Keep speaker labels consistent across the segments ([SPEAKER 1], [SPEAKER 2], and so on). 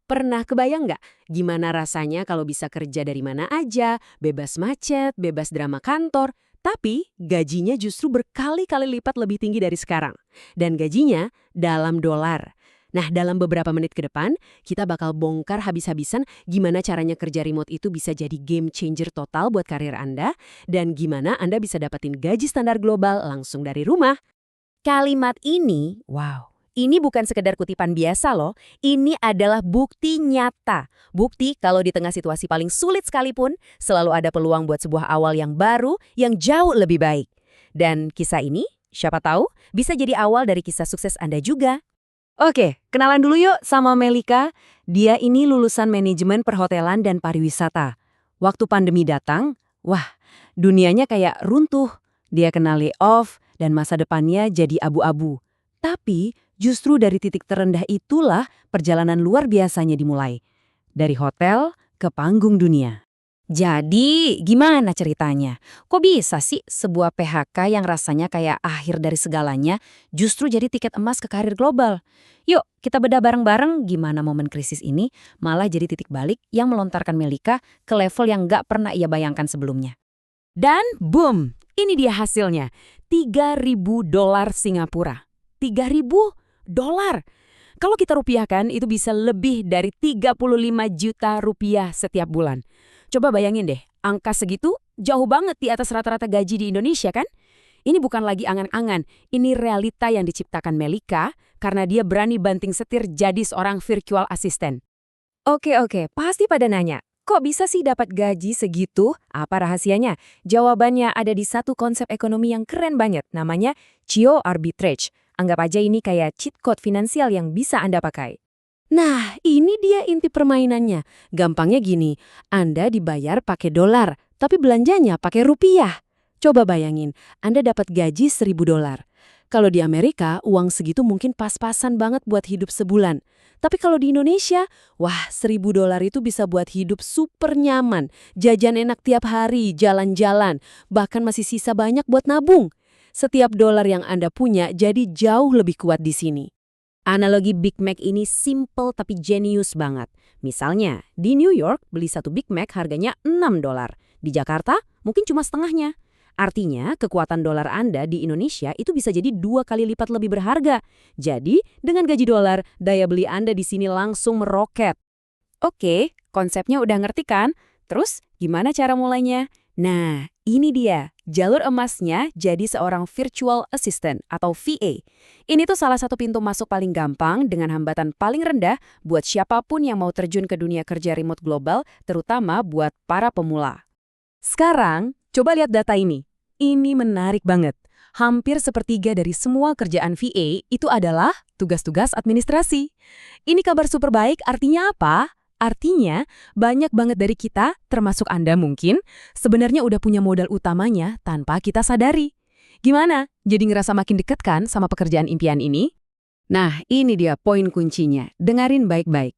[SPEAKER 1] Pernah kebayang nggak gimana rasanya kalau bisa kerja dari mana aja, bebas macet, bebas drama kantor, tapi gajinya justru berkali-kali lipat lebih tinggi dari sekarang. Dan gajinya dalam dolar. Nah, dalam beberapa menit ke depan, kita bakal bongkar habis-habisan gimana caranya kerja remote itu bisa jadi game changer total buat karir Anda, dan gimana Anda bisa dapetin gaji standar global langsung dari rumah.
[SPEAKER 2] Kalimat ini, wow, ini bukan sekedar kutipan biasa loh. Ini adalah bukti nyata. Bukti kalau di tengah situasi paling sulit sekalipun, selalu ada peluang buat sebuah awal yang baru, yang jauh lebih baik. Dan kisah ini, siapa tahu, bisa jadi awal dari kisah sukses Anda juga.
[SPEAKER 1] Oke, kenalan dulu yuk sama Melika. Dia ini lulusan manajemen perhotelan dan pariwisata. Waktu pandemi datang, wah, dunianya kayak runtuh. Dia kena layoff dan masa depannya jadi abu-abu. Tapi justru dari titik terendah itulah perjalanan luar biasanya dimulai. Dari hotel ke panggung dunia.
[SPEAKER 2] Jadi, gimana ceritanya? Kok bisa sih sebuah PHK yang rasanya kayak akhir dari segalanya justru jadi tiket emas ke karir global? Yuk, kita bedah bareng-bareng gimana momen krisis ini malah jadi titik balik yang melontarkan Melika ke level yang nggak pernah ia bayangkan sebelumnya.
[SPEAKER 1] Dan boom, ini dia hasilnya. 3.000 dolar Singapura. 3.000 dolar. Kalau kita rupiahkan, itu bisa lebih dari 35 juta rupiah setiap bulan. Coba bayangin deh, angka segitu jauh banget di atas rata-rata gaji di Indonesia kan? Ini bukan lagi angan-angan, ini realita yang diciptakan Melika karena dia berani banting setir jadi seorang virtual assistant.
[SPEAKER 2] Oke, pasti pada nanya, kok bisa sih dapat gaji segitu? Apa rahasianya? Jawabannya ada di satu konsep ekonomi yang keren banget, namanya geo arbitrage. Anggap aja ini kayak cheat code finansial yang bisa Anda pakai.
[SPEAKER 1] Nah, ini dia inti permainannya. Gampangnya gini, Anda dibayar pakai dolar, tapi belanjanya pakai rupiah. Coba bayangin, Anda dapat gaji 1.000 dolar. Kalau di Amerika, uang segitu mungkin pas-pasan banget buat hidup sebulan. Tapi kalau di Indonesia, wah 1.000 dolar itu bisa buat hidup super nyaman. Jajan enak tiap hari, jalan-jalan, bahkan masih sisa banyak buat nabung. Setiap dolar yang Anda punya jadi jauh lebih kuat di sini. Analogi Big Mac ini simple tapi jenius banget. Misalnya, di New York beli satu Big Mac harganya 6 dolar. Di Jakarta mungkin cuma setengahnya. Artinya, kekuatan dolar Anda di Indonesia itu bisa jadi 2 kali lipat lebih berharga. Jadi, dengan gaji dolar, daya beli Anda di sini langsung meroket.
[SPEAKER 2] Oke, konsepnya udah ngerti kan? Terus, gimana cara mulainya? Nah, ini dia, jalur emasnya jadi seorang virtual assistant atau VA. Ini tuh salah satu pintu masuk paling gampang dengan hambatan paling rendah buat siapapun yang mau terjun ke dunia kerja remote global, terutama buat para pemula.
[SPEAKER 1] Sekarang, coba lihat data ini. Ini menarik banget. Hampir sepertiga dari semua kerjaan VA itu adalah tugas-tugas administrasi. Ini kabar super baik, artinya apa? Artinya, banyak banget dari kita, termasuk Anda mungkin, sebenarnya udah punya modal utamanya tanpa kita sadari. Gimana? Jadi ngerasa makin deket kan sama pekerjaan impian ini? Nah, ini dia poin kuncinya. Dengarin baik-baik.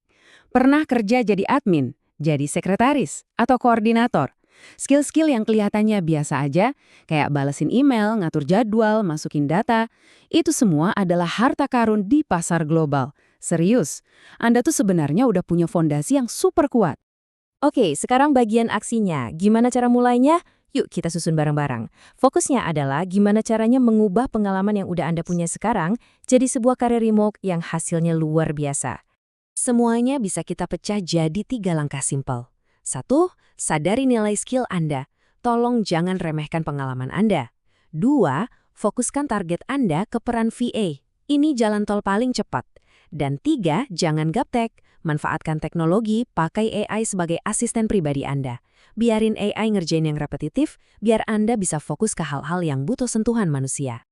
[SPEAKER 1] Pernah kerja jadi admin, jadi sekretaris, atau koordinator? Skill-skill yang kelihatannya biasa aja, kayak balesin email, ngatur jadwal, masukin data, itu semua adalah harta karun di pasar global. Serius, Anda tuh sebenarnya udah punya fondasi yang super kuat.
[SPEAKER 2] Oke, sekarang bagian aksinya. Gimana cara mulainya? Yuk kita susun bareng-bareng. Fokusnya adalah gimana caranya mengubah pengalaman yang udah Anda punya sekarang jadi sebuah karir remote yang hasilnya luar biasa. Semuanya bisa kita pecah jadi 3 langkah simpel. 1. Sadari nilai skill Anda. Tolong jangan remehkan pengalaman Anda. 2. Fokuskan target Anda ke peran VA. Ini jalan tol paling cepat. Dan 3, jangan gaptek. Manfaatkan teknologi, pakai AI sebagai asisten pribadi Anda. Biarin AI ngerjain yang repetitif, biar Anda bisa fokus ke hal-hal yang butuh sentuhan manusia.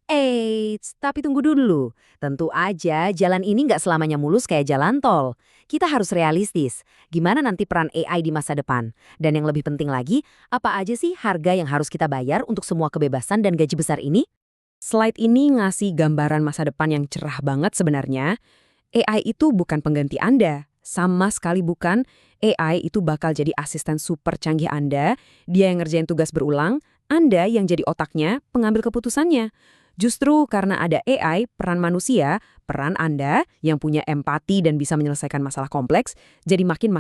[SPEAKER 2] Eits, tapi tunggu dulu. Tentu aja jalan ini nggak selamanya mulus kayak jalan tol. Kita harus realistis. Gimana nanti peran AI di masa depan? Dan yang lebih penting lagi, apa aja sih harga yang harus kita bayar untuk semua kebebasan dan gaji besar ini?
[SPEAKER 1] Slide ini ngasih gambaran masa depan yang cerah banget sebenarnya. AI itu bukan pengganti Anda. Sama sekali bukan. AI itu bakal jadi asisten super canggih Anda. Dia yang ngerjain tugas berulang. Anda yang jadi otaknya, pengambil keputusannya. Justru karena ada AI, peran manusia, peran Anda yang punya empati dan bisa menyelesaikan masalah kompleks, jadi makin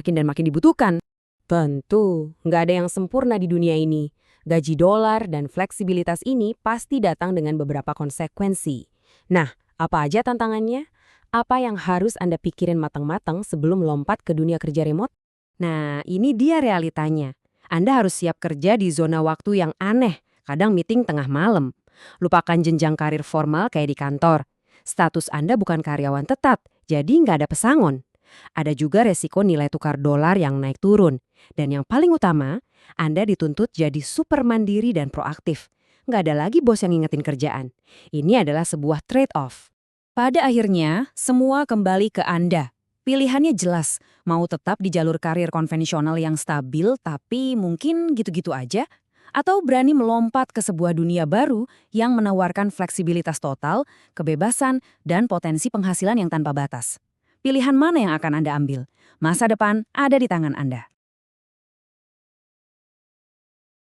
[SPEAKER 1] dibutuhkan. Tentu, nggak ada yang sempurna di dunia ini. Gaji dolar dan fleksibilitas ini pasti datang dengan beberapa konsekuensi. Nah, apa aja tantangannya? Apa yang harus Anda pikirin matang-matang sebelum lompat ke dunia kerja remote? Nah, ini dia realitanya. Anda harus siap kerja di zona waktu yang aneh, kadang meeting tengah malam. Lupakan jenjang karir formal kayak di kantor. Status Anda bukan karyawan tetap, jadi nggak ada pesangon. Ada juga resiko nilai tukar dolar yang naik turun. Dan yang paling utama, Anda dituntut jadi super mandiri dan proaktif. Nggak ada lagi bos yang ngingetin kerjaan. Ini adalah sebuah trade-off. Pada akhirnya, semua kembali ke Anda. Pilihannya jelas, mau tetap di jalur karir konvensional yang stabil tapi mungkin gitu-gitu aja, atau berani melompat ke sebuah dunia baru yang menawarkan fleksibilitas total, kebebasan, dan potensi penghasilan yang tanpa batas. Pilihan mana yang akan Anda ambil? Masa depan ada di tangan Anda.